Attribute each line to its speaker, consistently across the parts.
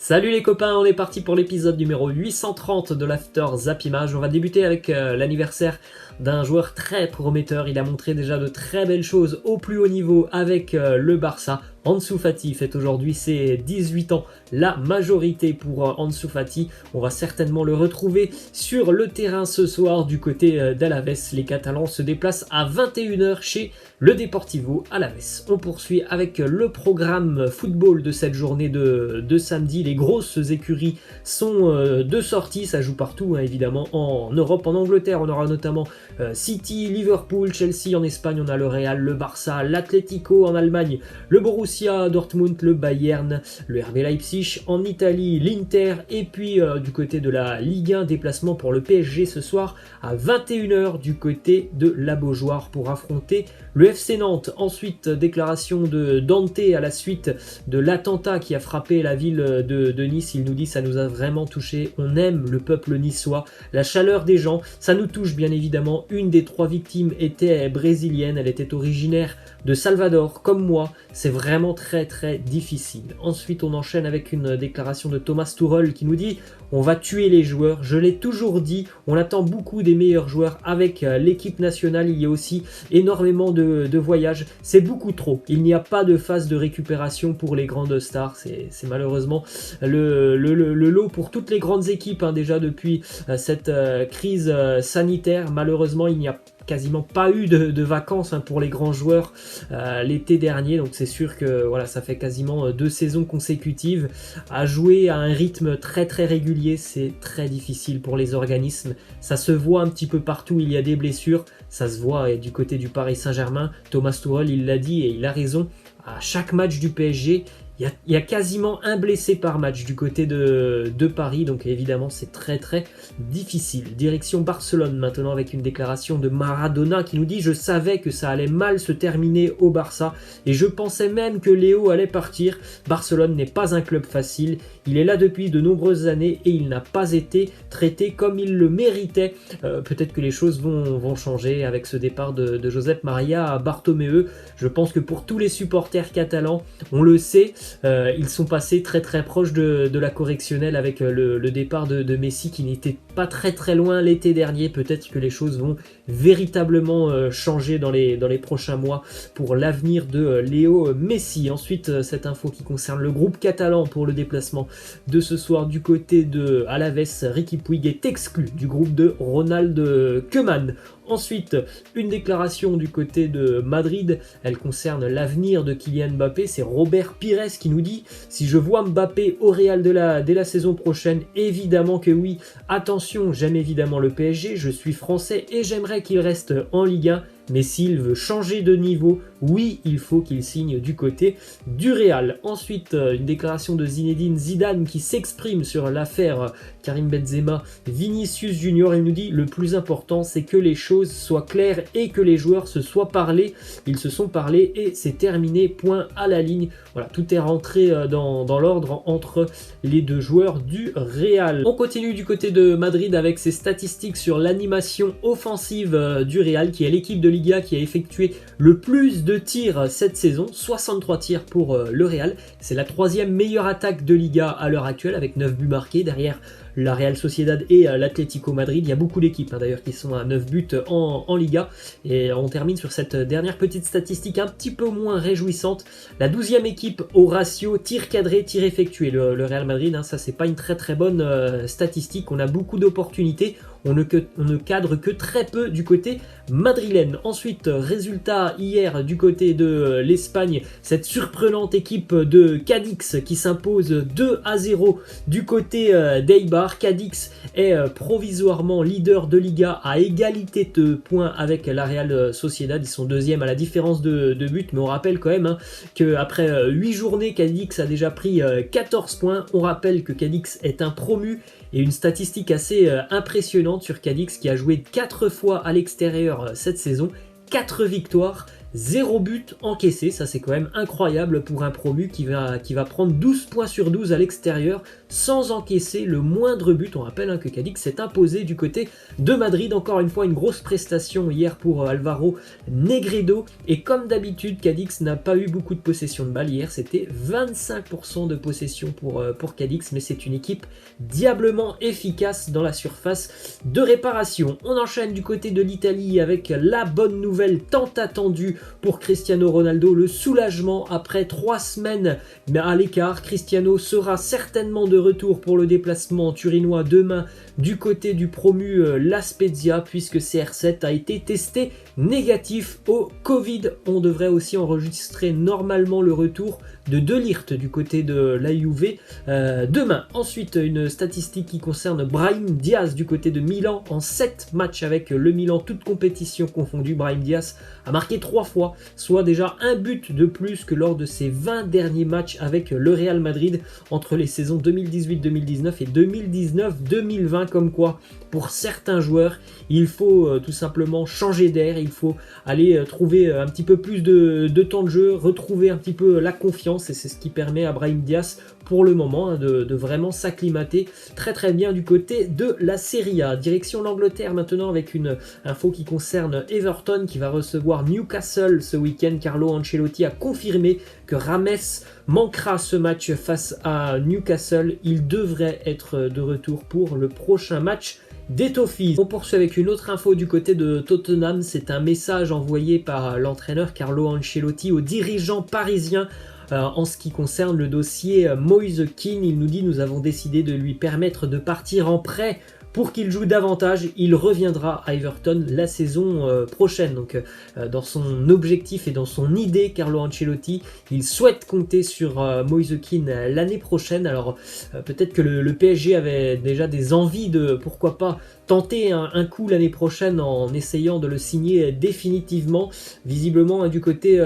Speaker 1: Salut les copains, on est parti pour l'épisode numéro 830 de l'After Zap Image. On va débuter avec l'anniversaire d'un joueur très prometteur. Il a montré déjà de très belles choses au plus haut niveau avec le Barça. Ansu Fati fête aujourd'hui ses 18 ans, la majorité pour Ansu Fati. On va certainement le retrouver sur le terrain ce soir du côté d'Alaves. Les Catalans se déplacent à 21 h chez le Deportivo Alaves. On poursuit avec le programme football de cette journée de samedi. Les grosses écuries sont de sortie, ça joue partout évidemment en Europe. En Angleterre, on aura notamment City, Liverpool, Chelsea. En Espagne, on a le Real, le Barça, l'Atlético. En Allemagne, le Borussia Dortmund, le Bayern, le RB Leipzig. En Italie, l'Inter. Et puis du côté de la Ligue 1, déplacement pour le PSG ce soir à 21 h du côté de la Beaujoire pour affronter le FC Nantes. Ensuite, déclaration de Dante à la suite de l'attentat qui a frappé la ville de Nice. Il nous dit: ça nous a vraiment touché, on aime le peuple niçois, la chaleur des gens, ça nous touche bien évidemment. Une des 3 victimes était brésilienne, elle était originaire de Salvador comme moi. C'est vraiment très difficile. Ensuite, on enchaîne avec une déclaration de Thomas Tuchel qui nous dit: on va tuer les joueurs, je l'ai toujours dit, on attend beaucoup des meilleurs joueurs avec l'équipe nationale. Il y a aussi énormément de voyages, c'est beaucoup trop, il n'y a pas de phase de récupération pour les grandes stars. C'est malheureusement le lot pour toutes les grandes équipes déjà depuis cette crise sanitaire. Malheureusement, il n'y a quasiment pas eu de vacances pour les grands joueurs l'été dernier, donc c'est sûr que voilà, ça fait quasiment 2 saisons consécutives à jouer à un rythme très régulier. C'est très difficile pour les organismes, ça se voit un petit peu partout, il y a des blessures, ça se voit du côté du Paris Saint-Germain. Thomas Tuchel, il l'a dit et il a raison, à chaque match du PSG, il y a quasiment un blessé par match du côté de Paris, donc évidemment c'est très difficile. Direction Barcelone maintenant avec une déclaration de Maradona qui nous dit: je savais que ça allait mal se terminer au Barça et je pensais même que Léo allait partir. Barcelone n'est pas un club facile, il est là depuis de nombreuses années et il n'a pas été traité comme il le méritait. Peut-être que les choses vont changer avec ce départ de Josep Maria Bartomeu. Je pense que pour tous les supporters catalans, on le sait, ils sont passés très proches de la correctionnelle avec le départ de Messi qui n'était pas très loin l'été dernier. Peut-être que les choses vont véritablement changer dans les prochains mois pour l'avenir de Léo Messi. Ensuite, cette info qui concerne le groupe catalan pour le déplacement de ce soir du côté de Alaves. Riqui Puig est exclu du groupe de Ronald Koeman. Ensuite, une déclaration du côté de Madrid, elle concerne l'avenir de Kylian Mbappé. C'est Robert Pires qui nous dit: si je vois Mbappé au Real dès la saison prochaine, évidemment que oui. Attention, j'aime évidemment le PSG, je suis français et j'aimerais qu'il reste en Ligue 1. Mais s'il veut changer de niveau, oui, il faut qu'il signe du côté du Real. Ensuite, une déclaration de Zinedine Zidane qui s'exprime sur l'affaire Karim Benzema, Vinicius Junior. Il nous dit: le plus important, c'est que les choses soient claires et que les joueurs se soient parlé. Ils se sont parlé et c'est terminé, point à la ligne. Voilà, tout est rentré dans l'ordre entre les deux joueurs du Real. On continue du côté de Madrid avec ses statistiques sur l'animation offensive du Real, qui est l'équipe de Liga qui a effectué le plus de tirs cette saison, 63 tirs pour le Real. C'est la 3e meilleure attaque de Liga à l'heure actuelle avec 9 buts marqués derrière la Real Sociedad et l'Atlético Madrid. Il y a beaucoup d'équipes d'ailleurs qui sont à 9 buts en Liga. Et on termine sur cette dernière petite statistique un petit peu moins réjouissante. La 12e équipe au ratio tir cadré, tir effectué. Le Real Madrid, ça c'est pas une très bonne statistique. On a beaucoup d'opportunités. On ne cadre que très peu du côté madrilène. Ensuite, résultat hier du côté de l'Espagne, cette surprenante équipe de Cadix qui s'impose 2-0 du côté d'Eibar. Cadix est provisoirement leader de Liga à égalité de points avec la Real Sociedad. Ils sont 2e à la différence de buts, mais on rappelle quand même qu'après 8 journées, Cadix a déjà pris 14 points. On rappelle que Cadix est un promu. Et une statistique assez impressionnante sur Cadix qui a joué 4 fois à l'extérieur cette saison, 4 victoires, 0 but encaissé, ça c'est quand même incroyable pour un promu qui va prendre 12 points sur 12 à l'extérieur sans encaisser le moindre but. On rappelle que Cadix s'est imposé du côté de Madrid, encore une fois une grosse prestation hier pour Alvaro Negredo, et comme d'habitude Cadix n'a pas eu beaucoup de possession de balle hier, c'était 25% de possession pour Cadix, mais c'est une équipe diablement efficace dans la surface de réparation. On enchaîne du côté de l'Italie avec la bonne nouvelle tant attendue pour Cristiano Ronaldo, le soulagement après 3 semaines à l'écart. Cristiano sera certainement de retour pour le déplacement turinois demain du côté du promu La Spezia, puisque CR7 a été testé négatif au Covid. On devrait aussi enregistrer normalement le retour de De Ligt du côté de la Juve demain. Ensuite, une statistique qui concerne Brahim Diaz du côté de Milan. En 7 matchs avec le Milan, toutes compétitions confondues, Brahim Diaz a marqué 3 fois, soit déjà un but de plus que lors de ses 20 derniers matchs avec le Real Madrid entre les saisons 2018-2019 et 2019-2020. Comme quoi, pour certains joueurs, il faut tout simplement changer d'air, il faut aller trouver un petit peu plus de temps de jeu, retrouver un petit peu la confiance, et c'est ce qui permet à Brahim Diaz pour le moment de vraiment s'acclimater très bien du côté de la Serie A. Direction l'Angleterre maintenant avec une info qui concerne Everton qui va recevoir Newcastle ce week-end. Carlo Ancelotti a confirmé que Rames manquera ce match face à Newcastle. Il devrait être de retour pour le prochain match des Toffees. On poursuit avec une autre info du côté de Tottenham. C'est un message envoyé par l'entraîneur Carlo Ancelotti aux dirigeants parisiens en ce qui concerne le dossier Moise Kean. Il nous dit: nous avons décidé de lui permettre de partir en prêt pour qu'il joue davantage. Il reviendra à Everton la saison prochaine. Donc dans son objectif et dans son idée, Carlo Ancelotti, il souhaite compter sur Moise Kean l'année prochaine. Alors peut-être que le PSG avait déjà des envies de, pourquoi pas, tenter un coup l'année prochaine en essayant de le signer définitivement. Visiblement du côté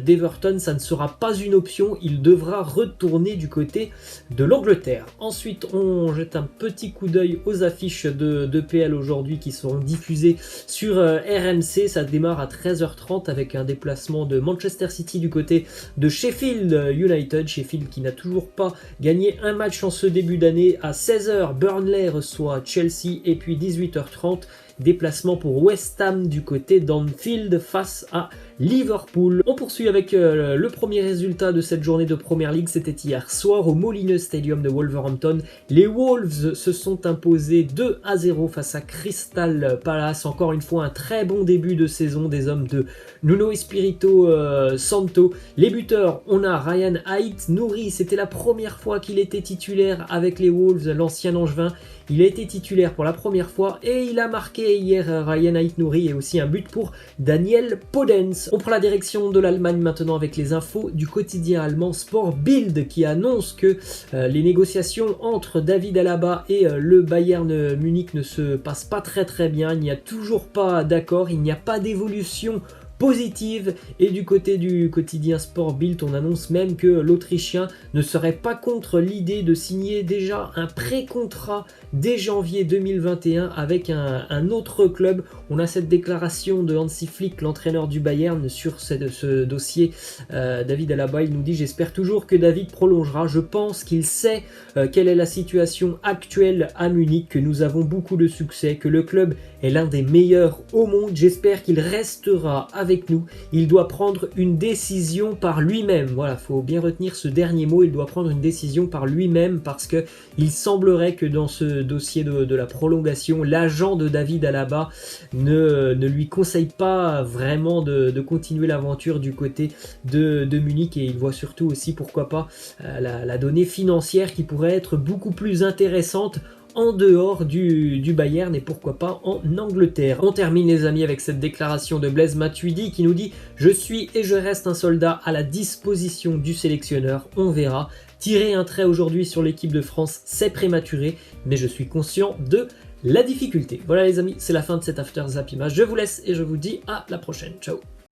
Speaker 1: d'Everton, ça ne sera pas une option. Il devra retourner du côté de l'Angleterre. Ensuite, on jette un petit coup d'œil aux affiches de PL aujourd'hui qui seront diffusées sur RMC. Ça démarre à 13h30 avec un déplacement de Manchester City du côté de Sheffield United. Sheffield qui n'a toujours pas gagné un match en ce début d'année. À 16h, Burnley reçoit Chelsea, et puis 18h30, déplacement pour West Ham du côté d'Anfield face à Liverpool. On poursuit avec le premier résultat de cette journée de Premier League. C'était hier soir au Molineux Stadium de Wolverhampton. Les Wolves se sont imposés 2-0 face à Crystal Palace. Encore une fois, un très bon début de saison des hommes de Nuno Espirito Santo. Les buteurs, on a Ryan Aït-Nouri. C'était la première fois qu'il était titulaire avec les Wolves, l'ancien Angevin. Il a été titulaire pour la première fois et il a marqué hier Ryan Aït-Nouri, et aussi un but pour Daniel Podence. On prend la direction de l'Allemagne maintenant avec les infos du quotidien allemand Sport Bild qui annonce que les négociations entre David Alaba et le Bayern Munich ne se passent pas très bien. Il n'y a toujours pas d'accord, il n'y a pas d'évolution positive, et du côté du quotidien Sport Bild, on annonce même que l'Autrichien ne serait pas contre l'idée de signer déjà un pré-contrat dès janvier 2021 avec un autre club. On a cette déclaration de Hansi Flick, l'entraîneur du Bayern, sur ce dossier. David Alaba, il nous dit: j'espère toujours que David prolongera. Je pense qu'il sait quelle est la situation actuelle à Munich, que nous avons beaucoup de succès, que le club est l'un des meilleurs au monde. J'espère qu'il restera avec nous. Il doit prendre une décision par lui-même. Voilà, faut bien retenir ce dernier mot. Il doit prendre une décision par lui-même, parce que il semblerait que dans ce dossier de la prolongation, l'agent de David Alaba ne lui conseille pas vraiment de continuer l'aventure du côté de Munich, et il voit surtout aussi, pourquoi pas, la donnée financière qui pourrait être beaucoup plus intéressante en dehors du Bayern, et pourquoi pas en Angleterre. On termine les amis avec cette déclaration de Blaise Matuidi qui nous dit: je suis et je reste un soldat à la disposition du sélectionneur, on verra. Tirer un trait aujourd'hui sur l'équipe de France, c'est prématuré, mais je suis conscient de la difficulté. Voilà les amis, c'est la fin de cet After Zap Image. Je vous laisse et je vous dis à la prochaine. Ciao.